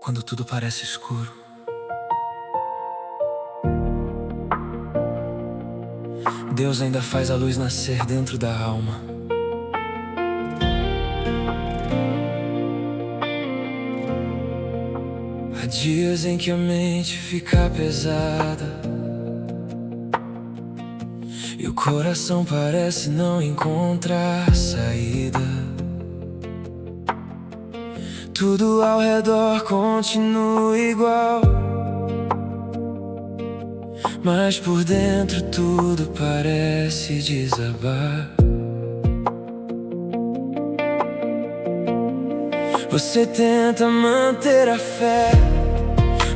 quando tudo parece escuro. Deus ainda faz a luz nascer dentro da alma. Há dias em que a mente fica pesada e o coração parece não encontrar saída. Tudo ao redor continua igual, mas por dentro tudo parece desabar. Você tenta manter a fé,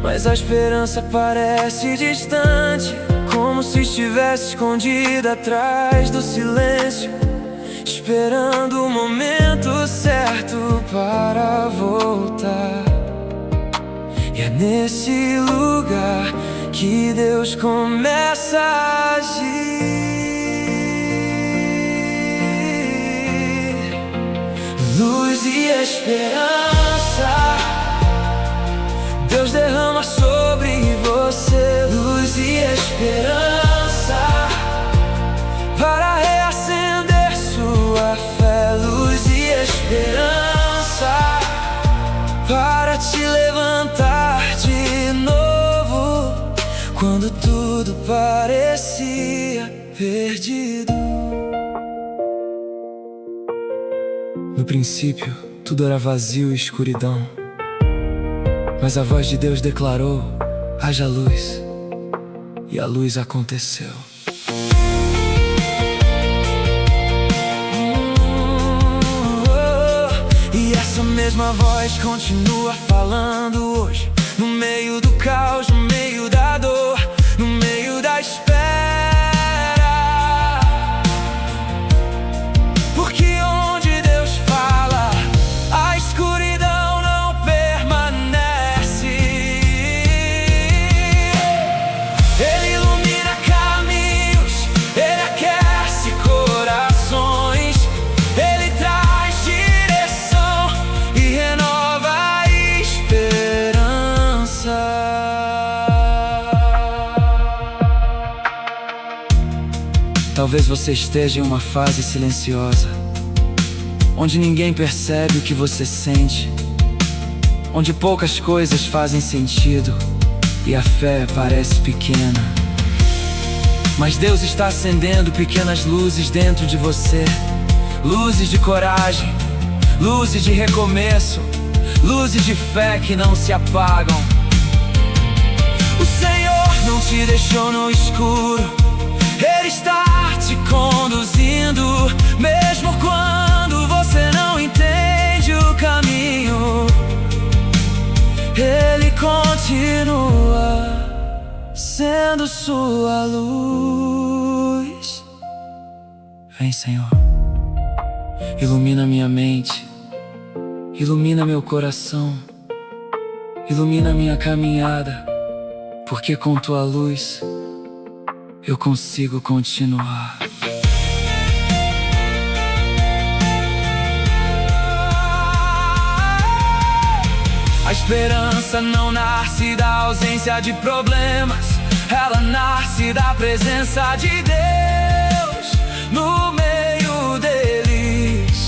mas a esperança parece distante, como se estivesse escondida atrás do silêncio, esperando o momento certo para voltar. E é nesse lugar que Deus começa a agir. Luz e esperança, Deus derrama sobre você. Luz e esperança, para reacender sua fé. Luz e esperança, para te levantar de novo, quando tudo parecia perdido. No princípio, tudo era vazio e escuridão, mas a voz de Deus declarou: haja luz, e a luz aconteceu. E essa mesma voz continua falando hoje, no meio do caos, no meio da dor, no meio da espera. Porque onde Deus fala, a escuridão não permanece. Ele ilumina caminhos, Ele aquece corações, Ele traz direção e renova a esperança. Talvez você esteja em uma fase silenciosa, onde ninguém percebe o que você sente, onde poucas coisas fazem sentido e a fé parece pequena. Mas Deus está acendendo pequenas luzes dentro de você, luzes de coragem, luzes de recomeço, luzes de fé que não se apagam. O Senhor não te deixou no escuro, Ele está te conduzindo, mesmo quando você não entende o caminho. Ele continua sendo sua luz. Vem, Senhor, ilumina minha mente, ilumina meu coração, ilumina minha caminhada, porque com tua luz eu consigo continuar. A esperança não nasce da ausência de problemas, ela nasce da presença de Deus no meio deles.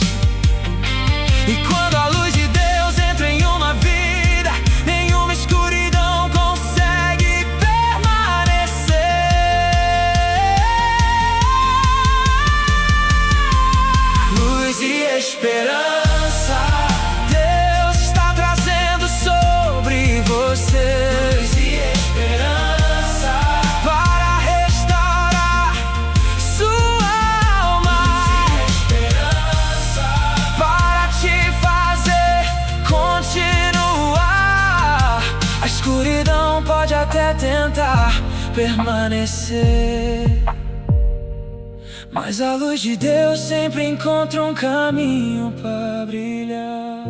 E quando a luz de Deus entra em uma vida, nenhuma escuridão consegue permanecer. Luz e esperança, Deus está trazendo sobre você. Luz e esperança, para restaurar sua alma. Luz e esperança, para te fazer continuar. A escuridão pode até tentar permanecer, mas a luz de Deus sempre encontra um caminho para brilhar.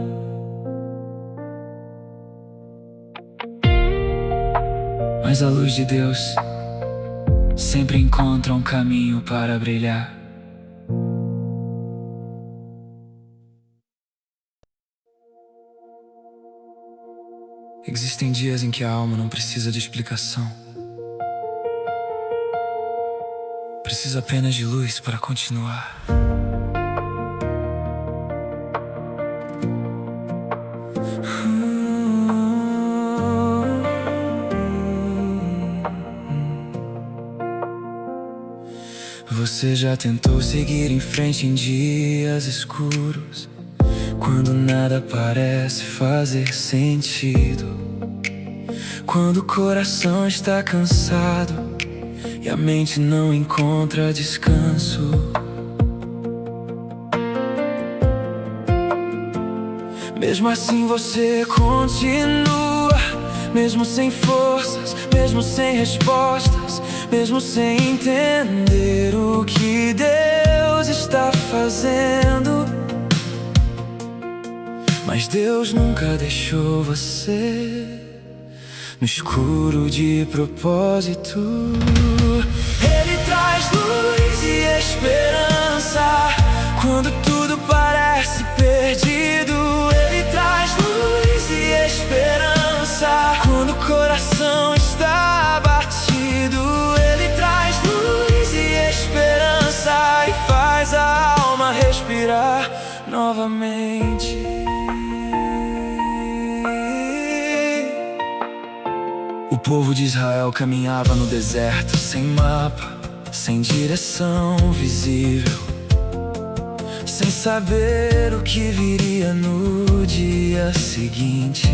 Mas a luz de Deus sempre encontra um caminho para brilhar. Existem dias em que a alma não precisa de explicação. Precisa apenas de luz para continuar. Você já tentou seguir em frente em dias escuros, quando nada parece fazer sentido, quando o coração está cansado e a mente não encontra descanso. Mesmo assim você continua, mesmo sem forças, mesmo sem respostas, mesmo sem entender o que Deus está fazendo. Mas Deus nunca deixou você no escuro de propósito. Ele traz luz e esperança quando tudo parece perdido. Ele traz luz e esperança quando o coração está abatido. Ele traz luz e esperança e faz a alma respirar novamente. O povo de Israel caminhava no deserto, sem mapa, sem direção visível, sem saber o que viria no dia seguinte.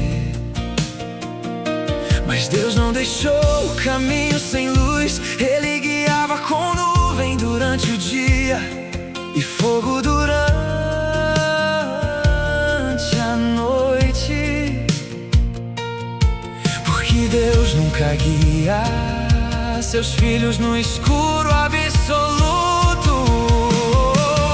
Mas Deus não deixou o caminho sem luz. Ele guiava com nuvem durante o dia e fogo durante a noite. Porque Deus nunca guia seus filhos no escuro absoluto.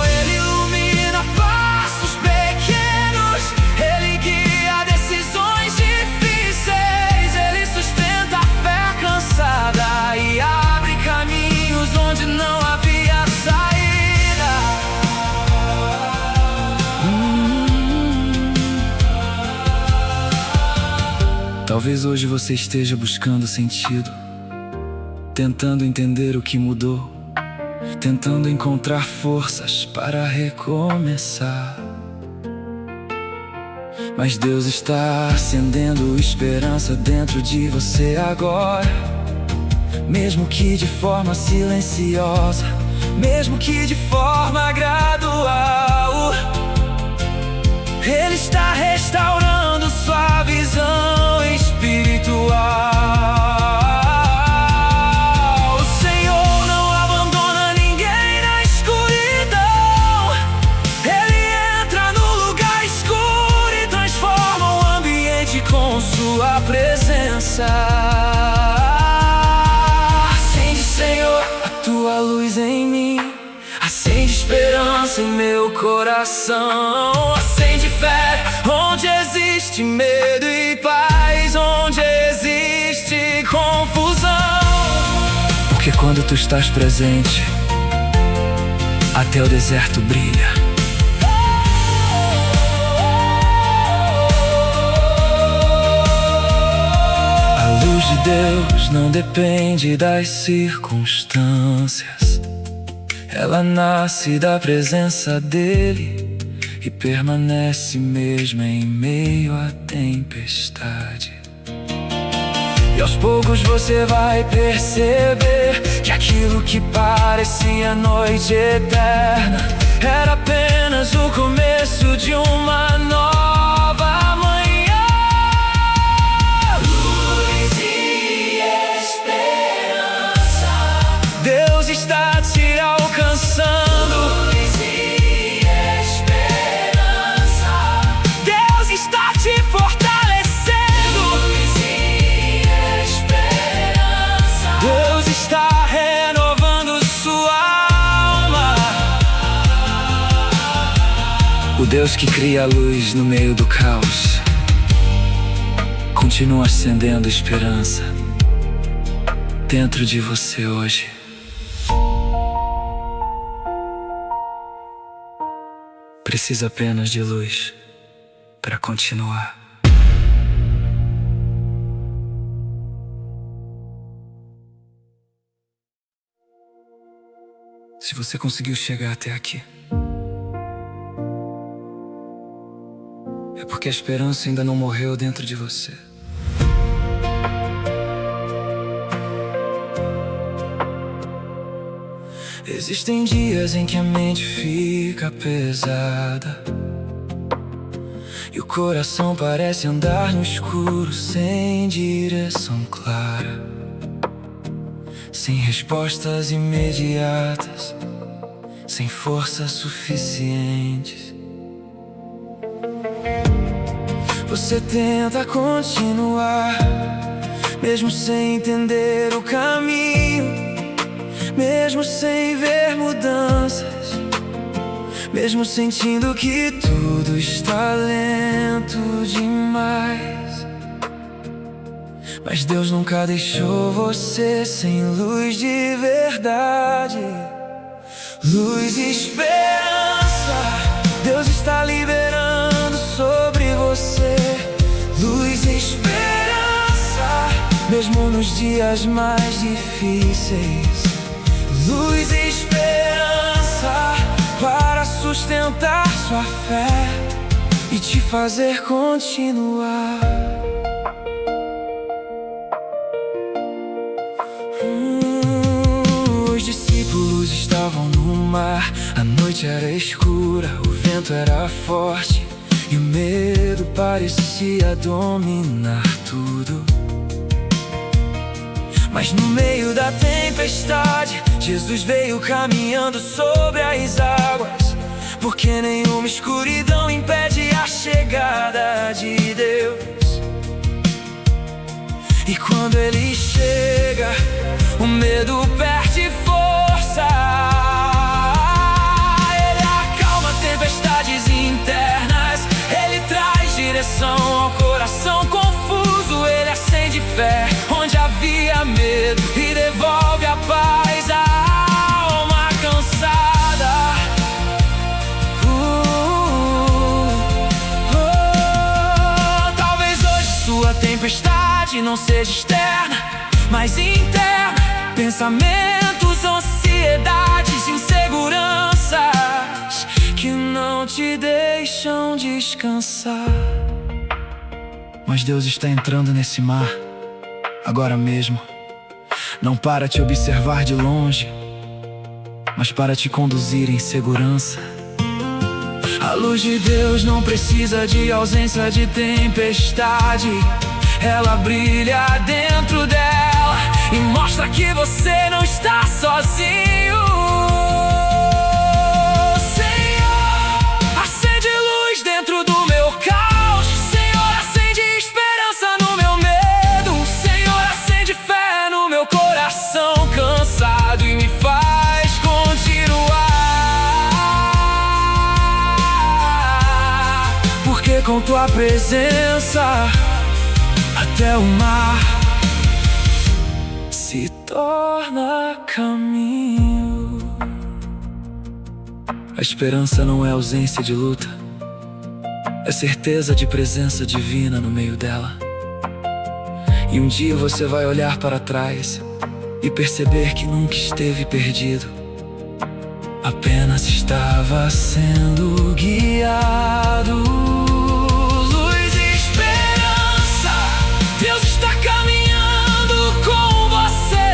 Ele ilumina passos pequenos, Ele guia decisões difíceis, Ele sustenta a fé cansada e abre caminhos onde não havia saída. Talvez hoje você esteja buscando sentido, tentando entender o que mudou, tentando encontrar forças para recomeçar. Mas Deus está acendendo esperança dentro de você agora, mesmo que de forma silenciosa, mesmo que de forma gradual. Ele está restaurando sua visão espiritual. Sua presença acende, Senhor, a tua luz em mim, acende esperança em meu coração, acende fé onde existe medo e paz onde existe confusão. Porque quando tu estás presente, até o deserto brilha. A luz de Deus não depende das circunstâncias, ela nasce da presença dEle e permanece mesmo em meio à tempestade. E aos poucos você vai perceber que aquilo que parecia noite eterna era apenas o começo de uma nova manhã. Deus está te alcançando. Luz e esperança. Deus está te fortalecendo. Luz e esperança. Deus está renovando sua alma. O Deus que cria a luz no meio do caos continua acendendo esperança dentro de você hoje. Precisa apenas de luz para continuar. Se você conseguiu chegar até aqui, é porque a esperança ainda não morreu dentro de você. Existem dias em que a mente fica pesada e o coração parece andar no escuro, sem direção clara, sem respostas imediatas, sem forças suficientes. Você tenta continuar, mesmo sem entender o caminho, mesmo sem ver mudanças, mesmo sentindo que tudo está lento demais. Mas Deus nunca deixou você sem luz de verdade, luz e esperança. Deus está liberando sobre você luz e esperança, mesmo nos dias mais difíceis. Luz e esperança para sustentar sua fé e te fazer continuar. Os discípulos estavam no mar, a noite era escura, o vento era forte e o medo parecia dominar tudo. Mas no meio da tempestade, Jesus veio caminhando sobre as águas, porque nenhuma escuridão impede a chegada de Deus. E quando Ele chega, o medo perde força. Ele acalma tempestades internas, Ele traz direção ao coração confuso. Ele acende fé onde havia medo e devolve a paz à alma cansada. Talvez hoje sua tempestade não seja externa, mas interna. Pensamentos, ansiedades, inseguranças que não te deixam descansar. Mas Deus está entrando nesse mar agora mesmo, não para te observar de longe, mas para te conduzir em segurança. A luz de Deus não precisa de ausência de tempestade, ela brilha dentro dela e mostra que você não está sozinho. Senhor, acende luz dentro do meu caos. Senhor, acende esperança no meu medo. Senhor, acende fé no meu coração cansado e me faz continuar. Porque com tua presença até o mar se torna caminho. A esperança não é ausência de luta, é certeza de presença divina no meio dela. E um dia você vai olhar para trás e perceber que nunca esteve perdido, apenas estava sendo guiado. Luz e esperança, Deus está caminhando com você.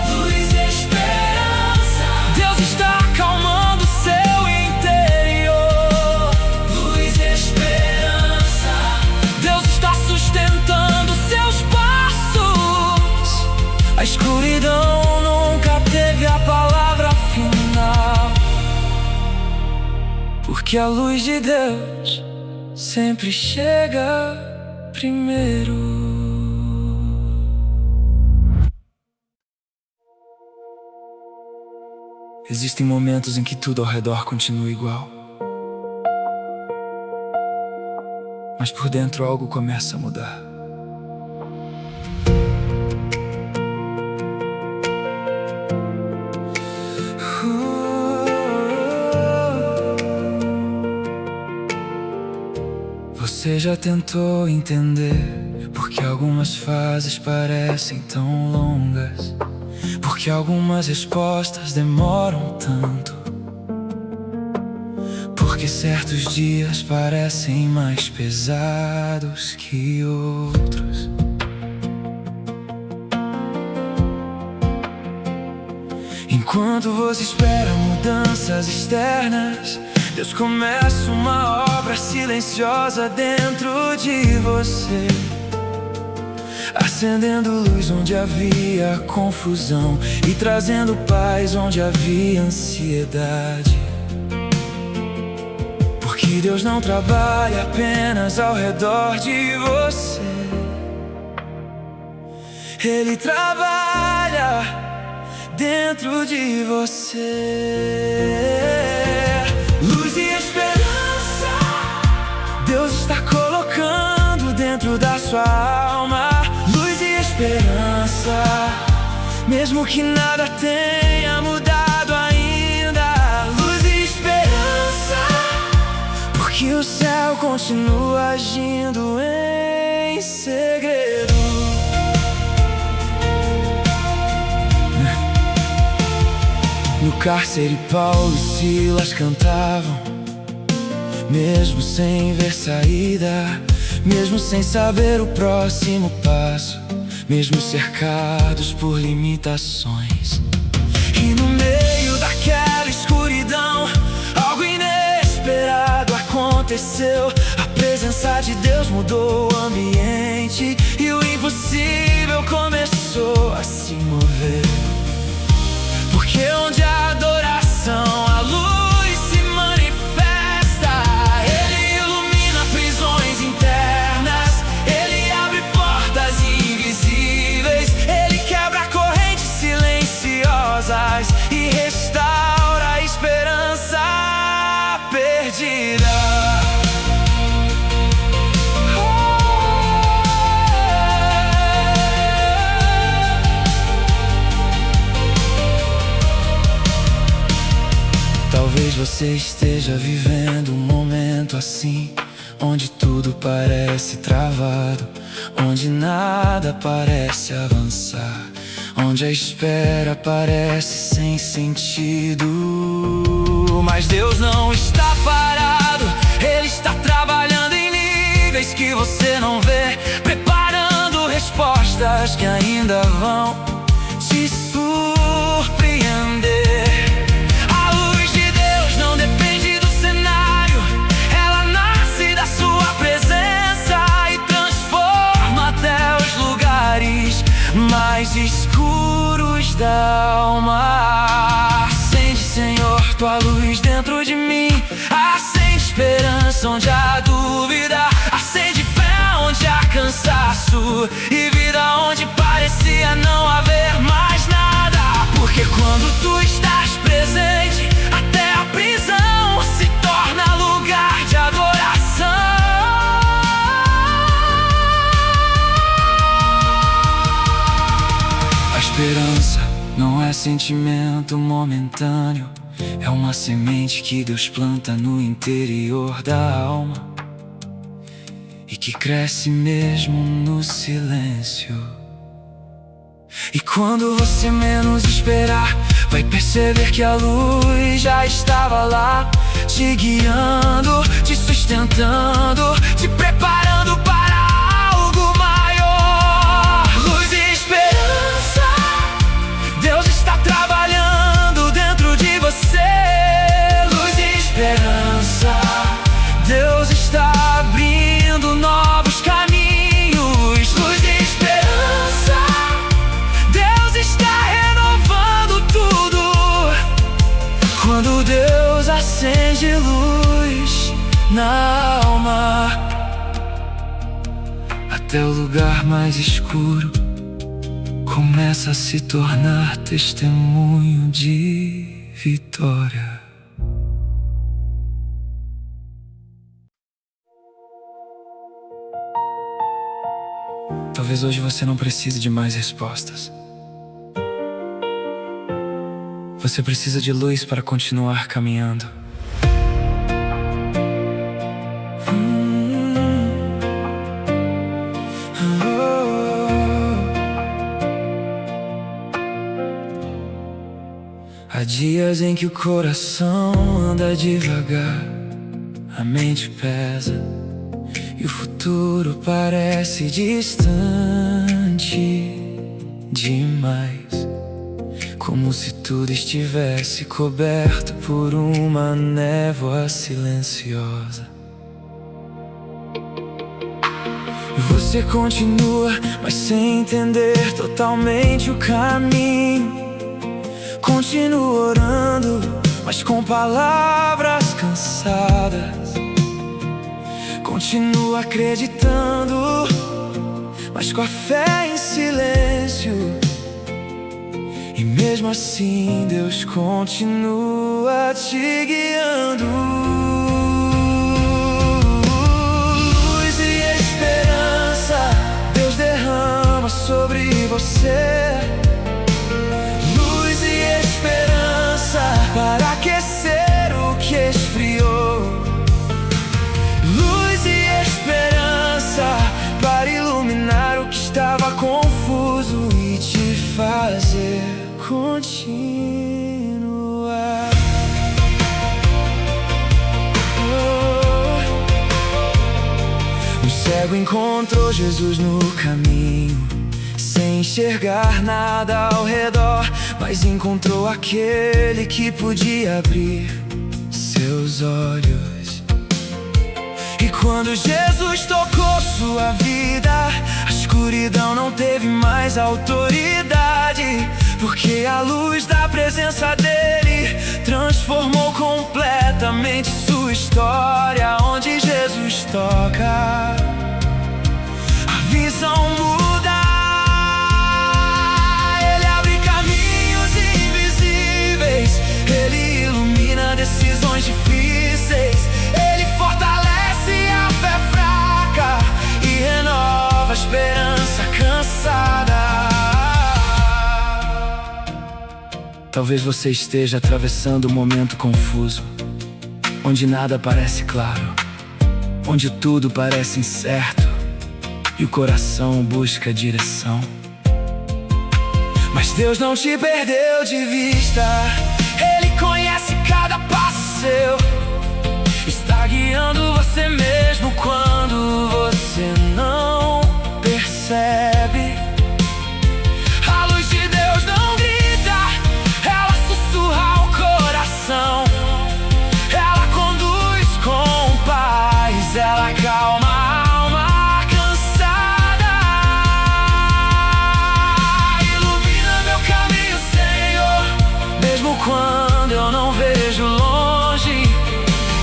Luz e esperança, Deus está acalmando seu interior. Luz e esperança, Deus está sustentando seus passos. A escuridão nunca teve a palavra final, porque a luz de Deus sempre chega primeiro. Existem momentos em que tudo ao redor continua igual, mas por dentro algo começa a mudar. Você já tentou entender por que algumas fases parecem tão longas? Por Porque algumas respostas demoram tanto, porque certos dias parecem mais pesados que outros. Enquanto você espera mudanças externas, Deus começa uma obra silenciosa dentro de você, acendendo luz onde havia confusão e trazendo paz onde havia ansiedade. Porque Deus não trabalha apenas ao redor de você, Ele trabalha dentro de você. Luz e esperança Deus está colocando dentro da sua alma. Luz e esperança, mesmo que nada tenha mudado ainda. Luz e esperança, porque o céu continua agindo em segredo. No cárcere Paulo e Silas cantavam, mesmo sem ver saída, mesmo sem saber o próximo passo, mesmo cercados por limitações. E no meio daquela escuridão, algo inesperado aconteceu. A presença de Deus mudou o ambiente e o impossível começou a se mover. Porque onde há adoração, a luz se manifesta. Ele ilumina prisões internas, Ele abre portas invisíveis, Ele quebra correntes silenciosas e restaura a esperança perdida. Talvez você esteja vivendo um momento assim, onde tudo parece travado, onde nada parece avançar, onde a espera parece sem sentido. Mas Deus não está parado, Ele está trabalhando em níveis que você não vê, preparando respostas que ainda vão te surpreender. Mais escuros da alma, acende, Senhor, tua luz dentro de mim. Acende esperança onde há dúvida, acende fé onde há cansaço e vida onde parecia não haver mais nada. Porque quando tu estás presente, até a prisão se torna lugar de adoração. A esperança não é sentimento momentâneo, é uma semente que Deus planta no interior da alma e que cresce mesmo no silêncio. E quando você menos esperar, vai perceber que a luz já estava lá, te guiando, te sustentando, te preparando para algo maior. Luz e esperança, Deus está trabalhando dentro de você. Luz e esperança, Deus está abrindo novos caminhos. Luz e esperança, Deus está renovando tudo. Quando Deus acende luz na alma, até o lugar mais escuro começa a se tornar testemunho de vitória. Talvez hoje você não precise de mais respostas. Você precisa de luz para continuar caminhando. dias em que o coração anda devagar, a mente pesa e o futuro parece distante demais, como se tudo estivesse coberto por uma névoa silenciosa. Você continua, mas sem entender totalmente o caminho. Continua orando, mas com palavras cansadas. Continua acreditando, mas com a fé em silêncio. E mesmo assim Deus continua te guiando. Luz e esperança Deus derrama sobre você. Luz e esperança para aquecer o que esfriou. Luz e esperança para iluminar o que estava confuso e te fazer continuar. O cego encontrou Jesus no caminho, sem enxergar nada ao redor, mas encontrou aquele que podia abrir seus olhos. E quando Jesus tocou sua vida, a escuridão não teve mais autoridade, porque a luz da presença dele transformou completamente sua história. Onde Jesus toca, a visão muda. Ele abre caminhos invisíveis, ele ilumina decisões difíceis. Ele fortalece a fé fraca e renova a esperança cansada. Talvez você esteja atravessando um momento confuso, onde nada parece claro, onde tudo parece incerto e o coração busca direção. Mas Deus não te perdeu de vista, Ele conhece cada passo seu. Está guiando você mesmo quando você não percebe. A luz de Deus não grita, ela sussurra o coração. Ela conduz com paz, ela acalma a alma cansada. Ilumina meu caminho, Senhor, mesmo quando eu não vejo longe.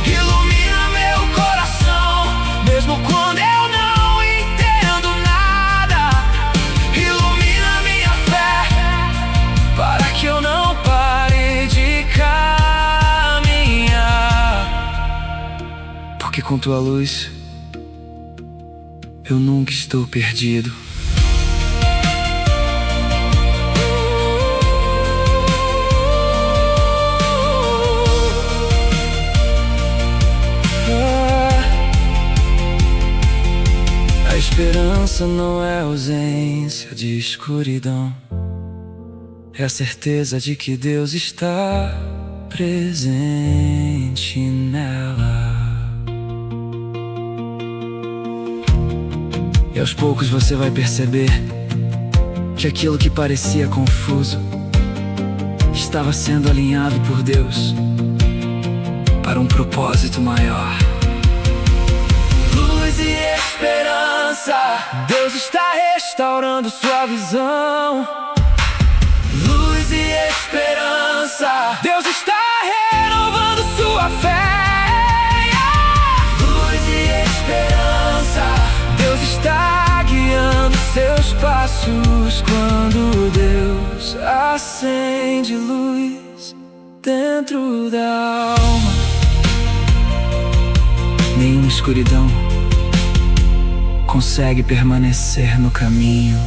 Ilumina meu coração, mesmo quando eu não entendo nada. Ilumina minha fé, para que eu não pare de caminhar. Porque com tua luz eu nunca estou perdido. A esperança não é ausência de escuridão, é a certeza de que Deus está presente nela. E aos poucos você vai perceber que aquilo que parecia confuso estava sendo alinhado por Deus para um propósito maior. Luz e esperança, Deus está restaurando sua visão. Luz e esperança, Deus está renovando sua fé. Luz e esperança, Deus está guiando seus passos. Quando Deus acende luz dentro da alma, nenhuma escuridão consegue permanecer no caminho.